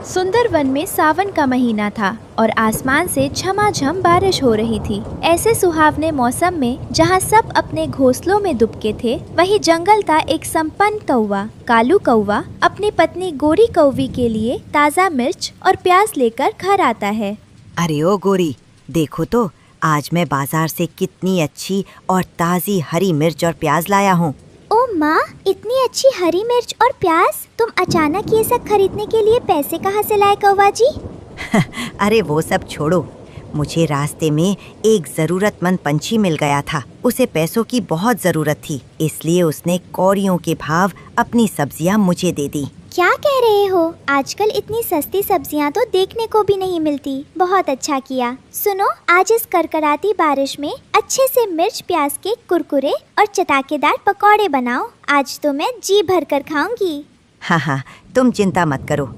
सुंदर वन में सावन का महीना था और आसमान से झमाझम बारिश हो रही थी। ऐसे सुहावने मौसम में जहाँ सब अपने घोंसलों में दुबके थे, वहीं जंगल का एक संपन्न कौवा कालू कौवा अपनी पत्नी गोरी कौवी के लिए ताज़ा मिर्च और प्याज लेकर घर आता है। अरे ओ गोरी, देखो तो आज मैं बाजार से कितनी अच्छी और ताज़ी हरी मिर्च और प्याज लाया हूँ। ओ माँ, इतनी अच्छी हरी मिर्च और प्याज, तुम अचानक ये सब खरीदने के लिए पैसे कहाँ से लाए कौवा जी? अरे वो सब छोड़ो, मुझे रास्ते में एक जरूरतमंद पंछी मिल गया था। उसे पैसों की बहुत जरूरत थी, इसलिए उसने कौड़ियों के भाव अपनी सब्जियां मुझे दे दी। क्या कह रहे हो? आजकल इतनी सस्ती सब्जियां तो देखने को भी नहीं मिलती। बहुत अच्छा किया। सुनो, आज इस करकराती बारिश में अच्छे से मिर्च प्याज के कुरकुरे और चटाकेदार पकौड़े बनाओ। आज तो मैं जी भर कर खाऊंगी। हाँ, तुम चिंता मत करो।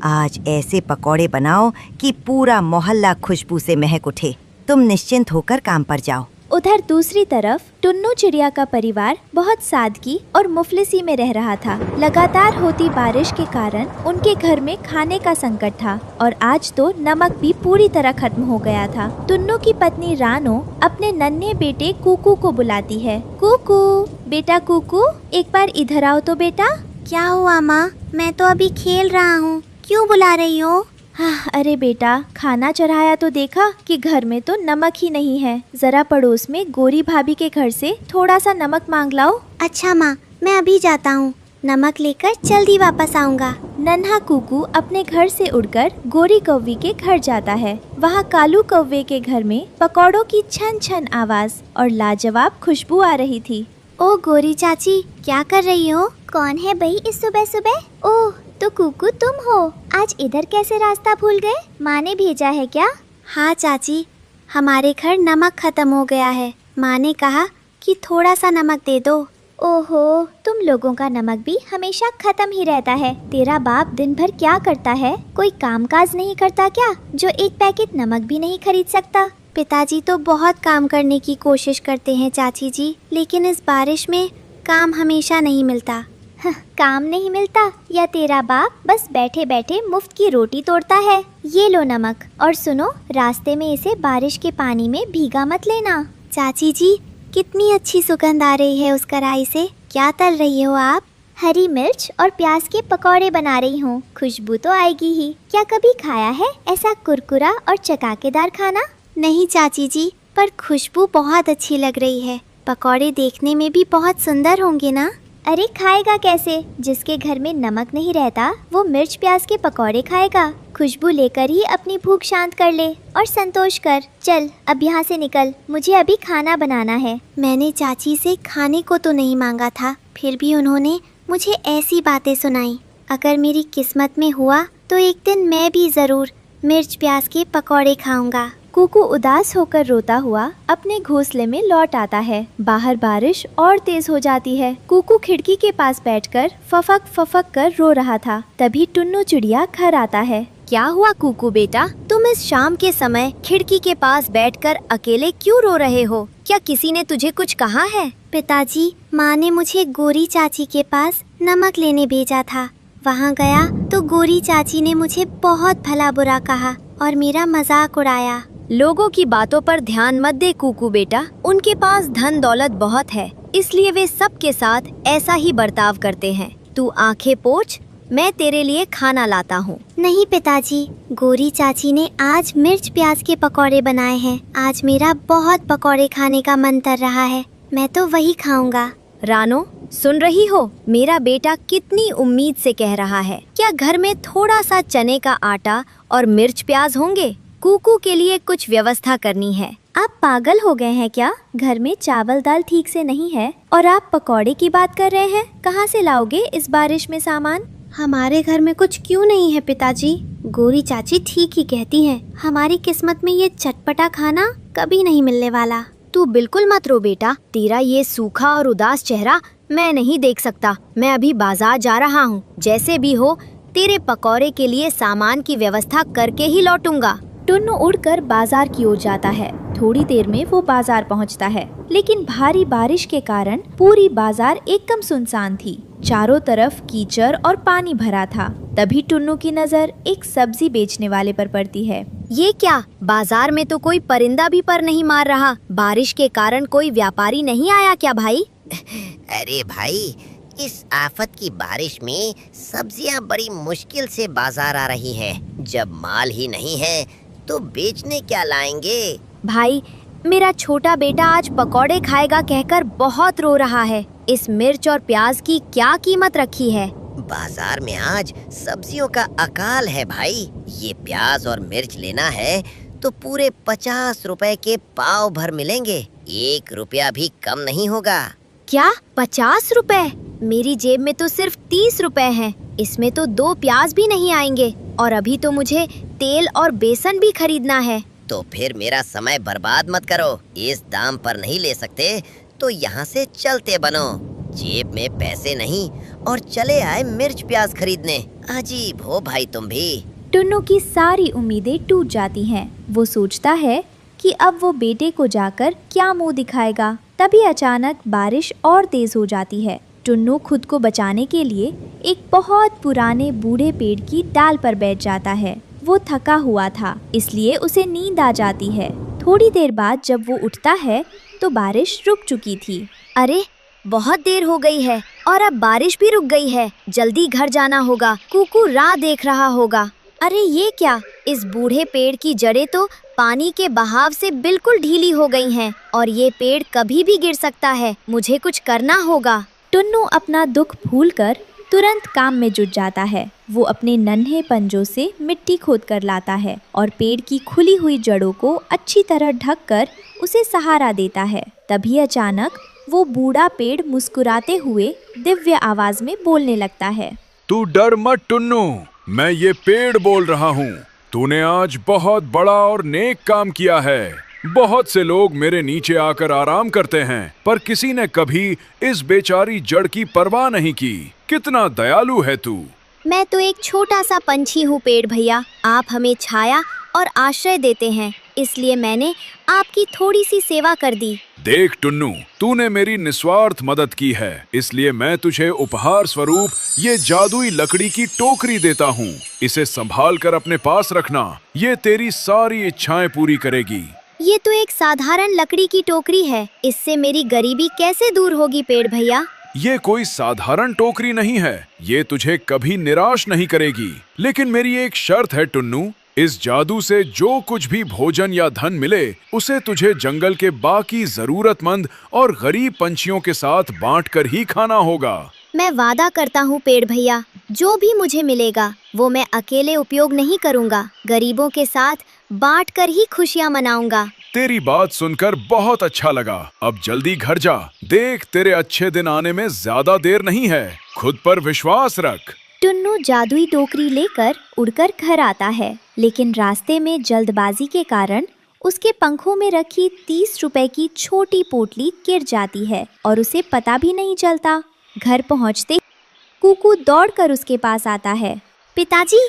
आज ऐसे पकौड़े बनाओ कि पूरा मोहल्ला खुशबू से महक उठे। तुम निश्चिंत होकर काम पर जाओ। उधर दूसरी तरफ टुन्नू चिड़िया का परिवार बहुत सादगी और मुफलिसी में रह रहा था। लगातार होती बारिश के कारण उनके घर में खाने का संकट था और आज तो नमक भी पूरी तरह खत्म हो गया था। टुन्नू की पत्नी रानो अपने नन्हे बेटे कुकू को बुलाती है। कुकू, बेटा कुकू, एक बार इधर आओ तो बेटा। क्या हुआ माँ? मैं तो अभी खेल रहा हूँ, क्यों बुला रही हो? अरे बेटा, खाना चढ़ाया तो देखा कि घर में तो नमक ही नहीं है। जरा पड़ोस में गोरी भाभी के घर से थोड़ा सा नमक मांग लाओ। अच्छा माँ, मैं अभी जाता हूँ, नमक लेकर जल्दी वापस आऊँगा। नन्हा कुकू अपने घर से उड़कर गोरी कौवी के घर जाता है। वहाँ कालू कौवे के घर में पकौड़ों की छन छन आवाज और लाजवाब खुशबू आ रही थी। ओ गोरी चाची, क्या कर रही हो? कौन है भाई इस सुबह सुबह? ओह, तो कुकू तुम हो। आज इधर कैसे रास्ता भूल गए? माँ ने भेजा है क्या? हाँ चाची, हमारे घर नमक खत्म हो गया है। माँ ने कहा कि थोड़ा सा नमक दे दो। ओहो, तुम लोगों का नमक भी हमेशा खत्म ही रहता है। तेरा बाप दिन भर क्या करता है? कोई कामकाज नहीं करता क्या, जो एक पैकेट नमक भी नहीं खरीद सकता? पिताजी तो बहुत काम करने की कोशिश करते हैं चाची जी, लेकिन इस बारिश में काम हमेशा नहीं मिलता। काम नहीं मिलता या तेरा बाप बस बैठे बैठे मुफ्त की रोटी तोड़ता है? ये लो नमक, और सुनो, रास्ते में इसे बारिश के पानी में भीगा मत लेना। चाची जी, कितनी अच्छी सुगंध आ रही है उस कढ़ाई से। क्या तल रही हो आप? हरी मिर्च और प्याज के पकौड़े बना रही हूँ। खुशबू तो आएगी ही। क्या कभी खाया है ऐसा कुरकुरा और चटाकेदार खाना? नहीं चाची जी, पर खुशबू बहुत अच्छी लग रही है। पकौड़े देखने में भी बहुत सुंदर होंगे ना? अरे खाएगा कैसे? जिसके घर में नमक नहीं रहता वो मिर्च प्याज के पकौड़े खाएगा। खुशबू लेकर ही अपनी भूख शांत कर ले और संतोष कर। चल अब यहाँ से निकल, मुझे अभी खाना बनाना है। मैंने चाची से खाने को तो नहीं मांगा था, फिर भी उन्होंने मुझे ऐसी बातें सुनाई। अगर मेरी किस्मत में हुआ तो एक दिन मैं भी जरूर मिर्च प्याज के पकौड़े खाऊंगा। कुकू उदास होकर रोता हुआ अपने घोंसले में लौट आता है। बाहर बारिश और तेज हो जाती है। कुकू खिड़की के पास बैठकर फफक फफक कर रो रहा था। तभी टुन्नू चिड़िया घर आता है। क्या हुआ कुकू बेटा, तुम इस शाम के समय खिड़की के पास बैठकर अकेले क्यों रो रहे हो? क्या किसी ने तुझे कुछ कहा है? पिताजी, माँ ने मुझे गोरी चाची के पास नमक लेने भेजा था। वहाँ गया तो गोरी चाची ने मुझे बहुत भला बुरा कहा और मेरा मजाक उड़ाया। लोगों की बातों पर ध्यान मत दे कुकू बेटा, उनके पास धन दौलत बहुत है, इसलिए वे सबके साथ ऐसा ही बर्ताव करते हैं। तू आंखें पोंछ, मैं तेरे लिए खाना लाता हूँ। नहीं पिताजी, गोरी चाची ने आज मिर्च प्याज के पकौड़े बनाए हैं। आज मेरा बहुत पकौड़े खाने का मन कर रहा है, मैं तो वही खाऊंगा। रानो, सुन रही हो? मेरा बेटा कितनी उम्मीद से कह रहा है। क्या घर में थोड़ा सा चने का आटा और मिर्च प्याज होंगे? कुकू के लिए कुछ व्यवस्था करनी है। आप पागल हो गए हैं क्या? घर में चावल दाल ठीक से नहीं है और आप पकौड़े की बात कर रहे हैं? कहाँ से लाओगे इस बारिश में सामान? हमारे घर में कुछ क्यों नहीं है पिताजी? गोरी चाची ठीक ही कहती हैं। हमारी किस्मत में ये चटपटा खाना कभी नहीं मिलने वाला। तू बिल्कुल मत रो बेटा, तेरा ये सूखा और उदास चेहरा मैं नहीं देख सकता। मैं अभी बाजार जा रहा हूँ। जैसे भी हो तेरे पकौड़े के लिए सामान की व्यवस्था करके ही लौटूंगा। टुन्नू उड़कर बाजार की ओर जाता है। थोड़ी देर में वो बाजार पहुंचता है, लेकिन भारी बारिश के कारण पूरी बाजार एकदम सुनसान थी। चारों तरफ कीचड़ और पानी भरा था। तभी टुन्नू की नजर एक सब्जी बेचने वाले पर पड़ती है। ये क्या, बाजार में तो कोई परिंदा भी पर नहीं मार रहा। बारिश के कारण कोई व्यापारी नहीं आया क्या भाई? अरे भाई, इस आफत की बारिश में सब्जियां बड़ी मुश्किल से बाजार आ रही हैं। जब माल ही नहीं है तो बेचने क्या लाएंगे? भाई, मेरा छोटा बेटा आज पकौड़े खाएगा कहकर बहुत रो रहा है। इस मिर्च और प्याज की क्या कीमत रखी है? बाजार में आज सब्जियों का अकाल है भाई। ये प्याज और मिर्च लेना है तो पूरे 50 रुपए के पाव भर मिलेंगे। 1 रुपया भी कम नहीं होगा। क्या 50 रुपए? मेरी जेब में तो सिर्फ 30 रुपए हैं। इसमें तो 2 प्याज भी नहीं आएंगे और अभी तो मुझे तेल और बेसन भी खरीदना है। तो फिर मेरा समय बर्बाद मत करो। इस दाम पर नहीं ले सकते तो यहाँ से चलते बनो। जेब में पैसे नहीं और चले आए मिर्च प्याज खरीदने। अजीब हो भाई तुम भी। टुन्नू की सारी उम्मीदें टूट जाती हैं। वो सोचता है कि अब वो बेटे को जाकर क्या मुंह दिखाएगा। तभी अचानक बारिश और तेज हो जाती है। टुन्नू खुद को बचाने के लिए एक बहुत पुराने बूढ़े पेड़ की डाल पर बैठ जाता है। वो थका हुआ था, इसलिए उसे नींद आ जाती है। थोड़ी देर बाद जब वो उठता है तो बारिश रुक चुकी थी। अरे, बहुत देर हो गई है और अब बारिश भी रुक गई है। जल्दी घर जाना होगा। कुकू राह देख रहा होगा। अरे ये क्या, इस बूढ़े पेड़ की जड़ें तो पानी के बहाव से बिल्कुल ढीली हो गई हैं और ये पेड़ कभी भी गिर सकता है। मुझे कुछ करना होगा। टुन्नू अपना दुख भूलकर तुरंत काम में जुट जाता है। वो अपने नन्हे पंजों से मिट्टी खोद कर लाता है और पेड़ की खुली हुई जड़ों को अच्छी तरह ढककर उसे सहारा देता है। तभी अचानक वो बूढ़ा पेड़ मुस्कुराते हुए दिव्य आवाज में बोलने लगता है। तू डर मत टुन्नू, मैं ये पेड़ बोल रहा हूँ। तूने आज बहुत बड़ा और नेक काम किया है। बहुत से लोग मेरे नीचे आकर आराम करते हैं, पर किसी ने कभी इस बेचारी जड़ की परवाह नहीं की। कितना दयालु है तू। मैं तो एक छोटा सा पंछी हूँ पेड़ भैया। आप हमें छाया और आश्रय देते हैं, इसलिए मैंने आपकी थोड़ी सी सेवा कर दी। देख टुन्नू, तूने मेरी निस्वार्थ मदद की है, इसलिए मैं तुझे उपहार स्वरूप ये जादुई लकड़ी की टोकरी देता हूँ। इसे संभाल कर अपने पास रखना। ये तेरी सारी इच्छाएं पूरी करेगी। ये तो एक साधारण लकड़ी की टोकरी है। इससे मेरी गरीबी कैसे दूर होगी पेड़ भैया? ये कोई साधारण टोकरी नहीं है। ये तुझे कभी निराश नहीं करेगी। लेकिन मेरी एक शर्त है टुन्नू, इस जादू से जो कुछ भी भोजन या धन मिले उसे तुझे जंगल के बाकी जरूरतमंद और गरीब पंछियों के साथ बांटकर ही खाना होगा। मैं वादा करता हूँ पेड़ भैया, जो भी मुझे मिलेगा वो मैं अकेले उपयोग नहीं करूँगा। गरीबों के साथ बांटकर ही खुशियाँ मनाऊंगा। तेरी बात सुनकर बहुत अच्छा लगा। अब जल्दी घर जा। देख, तेरे अच्छे दिन आने में ज्यादा देर नहीं है। खुद पर विश्वास रख। टुन्नू जादुई टोकरी लेकर उड़कर घर आता है, लेकिन रास्ते में जल्दबाजी के कारण उसके पंखों में रखी 30 रुपए की छोटी पोटली गिर जाती है और उसे पता भी नहीं चलता। घर पहुंचते कुकू दौड़कर उसके पास आता है। पिताजी,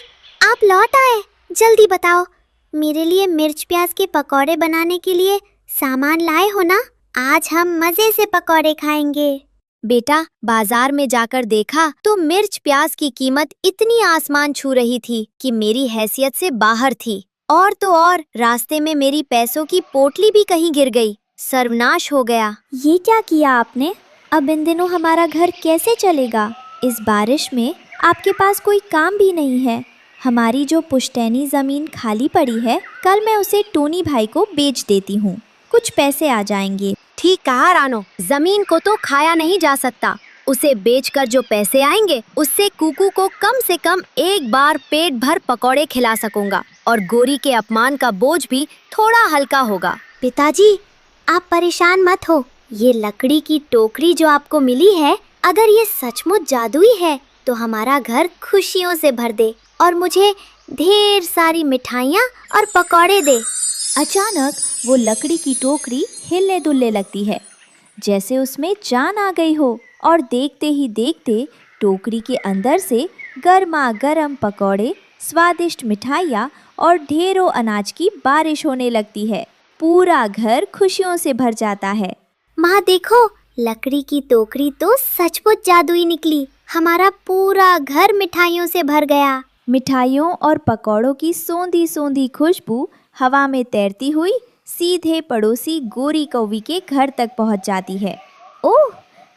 आप लौट आए। जल्दी बताओ, मेरे लिए मिर्च प्याज के पकौड़े बनाने के लिए सामान लाए हो ना? आज हम मजे से पकौड़े खाएंगे। बेटा, बाजार में जाकर देखा तो मिर्च प्याज की कीमत इतनी आसमान छू रही थी कि मेरी हैसियत से बाहर थी। और तो और रास्ते में मेरी पैसों की पोटली भी कहीं गिर गई। सर्वनाश हो गया। ये क्या किया आपने? अब इन दिनों हमारा घर कैसे चलेगा? इस बारिश में आपके पास कोई काम भी नहीं है। हमारी जो पुश्तैनी जमीन खाली पड़ी है, कल मैं उसे टोनी भाई को बेच देती हूँ। कुछ पैसे आ जाएंगे। ठीक कहा रानो, जमीन को तो खाया नहीं जा सकता। उसे बेचकर जो पैसे आएंगे उससे कुकू को कम से कम एक बार पेट भर पकौड़े खिला सकूंगा और गोरी के अपमान का बोझ भी थोड़ा हल्का होगा। पिताजी, आप परेशान मत हो। ये लकड़ी की टोकरी जो आपको मिली है, अगर ये सचमुच जादुई है तो हमारा घर खुशियों से भर दे और मुझे ढेर सारी मिठाइयाँ और पकौड़े दे। अचानक वो लकड़ी की टोकरी हिलने डुलने लगती है, जैसे उसमें जान आ गई हो, और देखते ही देखते टोकरी के अंदर से गर्मा गर्म पकौड़े, स्वादिष्ट मिठाइयाँ और ढेरों अनाज की बारिश होने लगती है। पूरा घर खुशियों से भर जाता है। माँ देखो, लकड़ी की टोकरी तो सचमुच जादुई निकली। हमारा पूरा घर मिठाइयों से भर गया। मिठाइयों और पकौड़ों की सोंधी सोंधी खुशबू हवा में तैरती हुई सीधे पड़ोसी गोरी कौवी के घर तक पहुंच जाती है। ओह,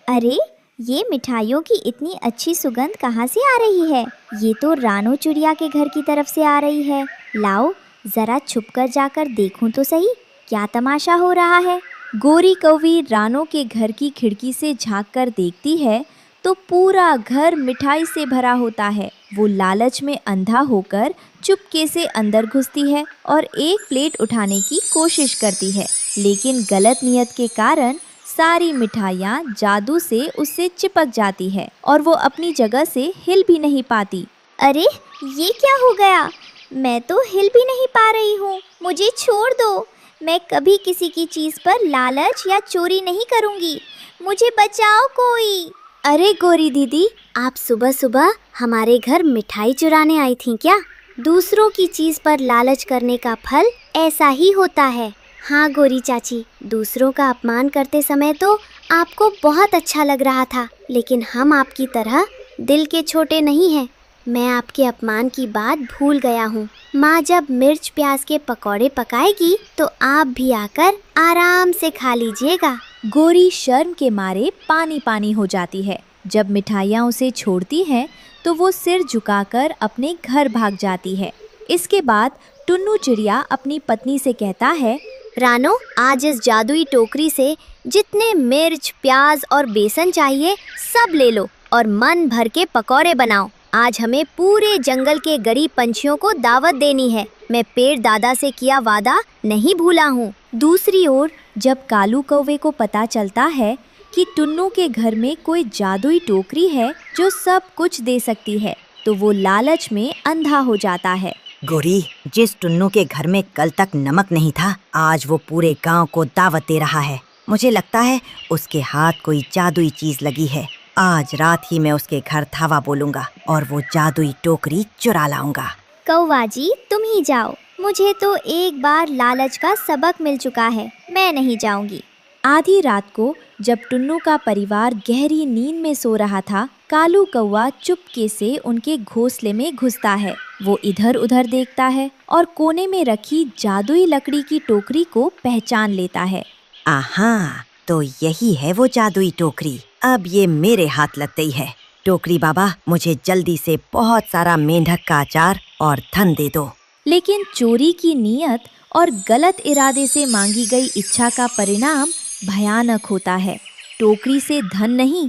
अरे ये मिठाइयों की इतनी अच्छी सुगंध कहाँ से आ रही है? ये तो रानो चिड़िया के घर की तरफ से आ रही है। लाओ जरा छुपकर जाकर देखूं तो सही, क्या तमाशा हो रहा है। गोरी कौवी रानो के घर की खिड़की से झांककर देखती है तो पूरा घर मिठाई से भरा होता है। वो लालच में अंधा होकर चुपके से अंदर घुसती है और एक प्लेट उठाने की कोशिश करती है, लेकिन गलत नियत के कारण सारी मिठाइयाँ जादू से उससे चिपक जाती है और वो अपनी जगह से हिल भी नहीं पाती। अरे ये क्या हो गया? मैं तो हिल भी नहीं पा रही हूँ। मुझे छोड़ दो। मैं कभी किसी की चीज़ पर लालच या चोरी नहीं करूँगी। मुझे बचाओ कोई। अरे गोरी दीदी, आप सुबह सुबह हमारे घर मिठाई चुराने आई थीं क्या? दूसरों की चीज़ पर लालच करने का फल ऐसा ही होता है। हाँ गोरी चाची, दूसरों का अपमान करते समय तो आपको बहुत अच्छा लग रहा था, लेकिन हम आपकी तरह दिल के छोटे नहीं हैं। मैं आपके अपमान की बात भूल गया हूँ। माँ जब मिर्च प्याज के पकौड़े पकाएगी तो आप भी आकर आराम से खा लीजिएगा। गोरी शर्म के मारे पानी पानी हो जाती है। जब मिठाइयाँ उसे छोड़ती हैं तो वो सिर झुकाकर अपने घर भाग जाती है। इसके बाद टुन्नू चिड़िया अपनी पत्नी से कहता है, रानो, आज इस जादुई टोकरी से जितने मिर्च प्याज और बेसन चाहिए सब ले लो और मन भर के पकौड़े बनाओ। आज हमें पूरे जंगल के गरीब पंछियों को दावत देनी है। मैं पेड़ दादा से किया वादा नहीं भूला हूँ। दूसरी ओर जब कालू कौवे को पता चलता है कि टुन्नू के घर में कोई जादुई टोकरी है जो सब कुछ दे सकती है, तो वो लालच में अंधा हो जाता है। गोरी, जिस टुन्नू के घर में कल तक नमक नहीं था, आज वो पूरे गांव को दावत दे रहा है। मुझे लगता है उसके हाथ कोई जादुई चीज लगी है। आज रात ही मैं उसके घर धावा बोलूंगा और वो जादुई टोकरी चुरा लाऊंगा। कौवा जी, तुम ही जाओ। मुझे तो एक बार लालच का सबक मिल चुका है। मैं नहीं जाऊंगी। आधी रात को जब टुन्नू का परिवार गहरी नींद में सो रहा था, कालू कौवा चुपके से उनके घोंसले में घुसता है। वो इधर उधर देखता है और कोने में रखी जादुई लकड़ी की टोकरी को पहचान लेता है। आहा, तो यही है वो जादुई टोकरी। अब ये मेरे हाथ लग गई है। टोकरी बाबा, मुझे जल्दी से बहुत सारा मेंढक का अचार और धन दे दो। लेकिन चोरी की नीयत और गलत इरादे से मांगी गई इच्छा का परिणाम भयानक होता है। टोकरी से धन नहीं,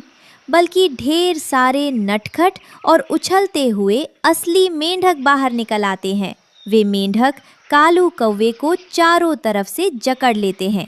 बल्कि ढेर सारे नटखट और उछलते हुए असली मेंढक बाहर निकल आते हैं। वे मेंढक कालू कौवे को चारों तरफ से जकड़ लेते हैं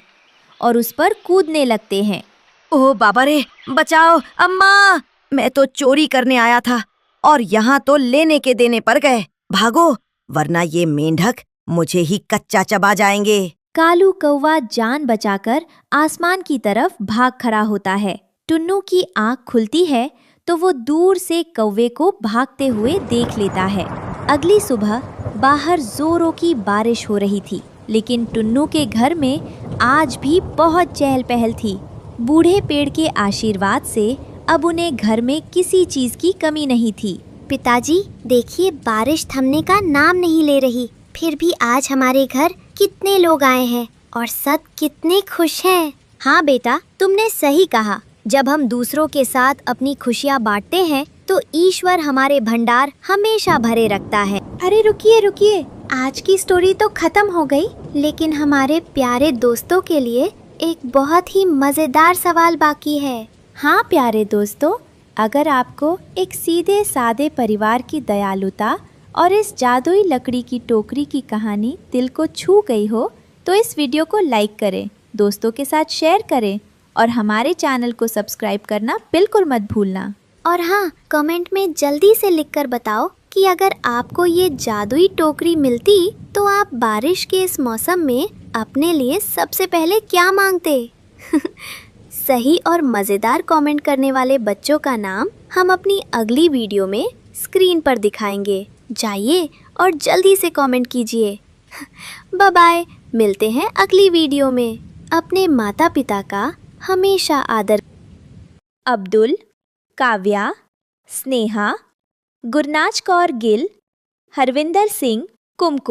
और उस पर कूदने लगते हैं। ओह बाबा रे, बचाओ अम्मा! मैं तो चोरी करने आया था और यहाँ तो लेने के देने पड़ गए। भागो, वरना ये मेंढक मुझे ही कच्चा चबा जाएंगे। कालू कौवा जान बचाकर आसमान की तरफ भाग खड़ा होता है। टुन्नू की आंख खुलती है तो वो दूर से कौवे को भागते हुए देख लेता है। अगली सुबह बाहर जोरों की बारिश हो रही थी, लेकिन टुन्नू के घर में आज भी बहुत चहल पहल थी। बूढ़े पेड़ के आशीर्वाद से अब उन्हें घर में किसी चीज की कमी नहीं थी। पिताजी देखिए, बारिश थमने का नाम नहीं ले रही। फिर भी आज हमारे घर कितने लोग आए हैं और सब कितने खुश हैं। हाँ बेटा, तुमने सही कहा। जब हम दूसरों के साथ अपनी खुशियाँ बांटते हैं तो ईश्वर हमारे भंडार हमेशा भरे रखता है। अरे रुकिए रुकिए, आज की स्टोरी तो खत्म हो गई, लेकिन हमारे प्यारे दोस्तों के लिए एक बहुत ही मजेदार सवाल बाकी है। हाँ प्यारे दोस्तों, अगर आपको एक सीधे सादे परिवार की दयालुता और इस जादुई लकड़ी की टोकरी की कहानी दिल को छू गई हो तो इस वीडियो को लाइक करें, दोस्तों के साथ शेयर करें और हमारे चैनल को सब्सक्राइब करना बिल्कुल मत भूलना। और हाँ, कमेंट में जल्दी से लिखकर बताओ कि अगर आपको ये जादुई टोकरी मिलती तो आप बारिश के इस मौसम में अपने लिए सबसे पहले क्या मांगते। सही और मज़ेदार कमेंट करने वाले बच्चों का नाम हम अपनी अगली वीडियो में स्क्रीन पर दिखाएंगे। जाइए और जल्दी से कमेंट कीजिए। बाय बाय, मिलते हैं अगली वीडियो में। अपने माता पिता का हमेशा आदर। अब्दुल, काव्या, स्नेहा, गुरनाज कौर गिल, हरविंदर सिंह, कुमकुम।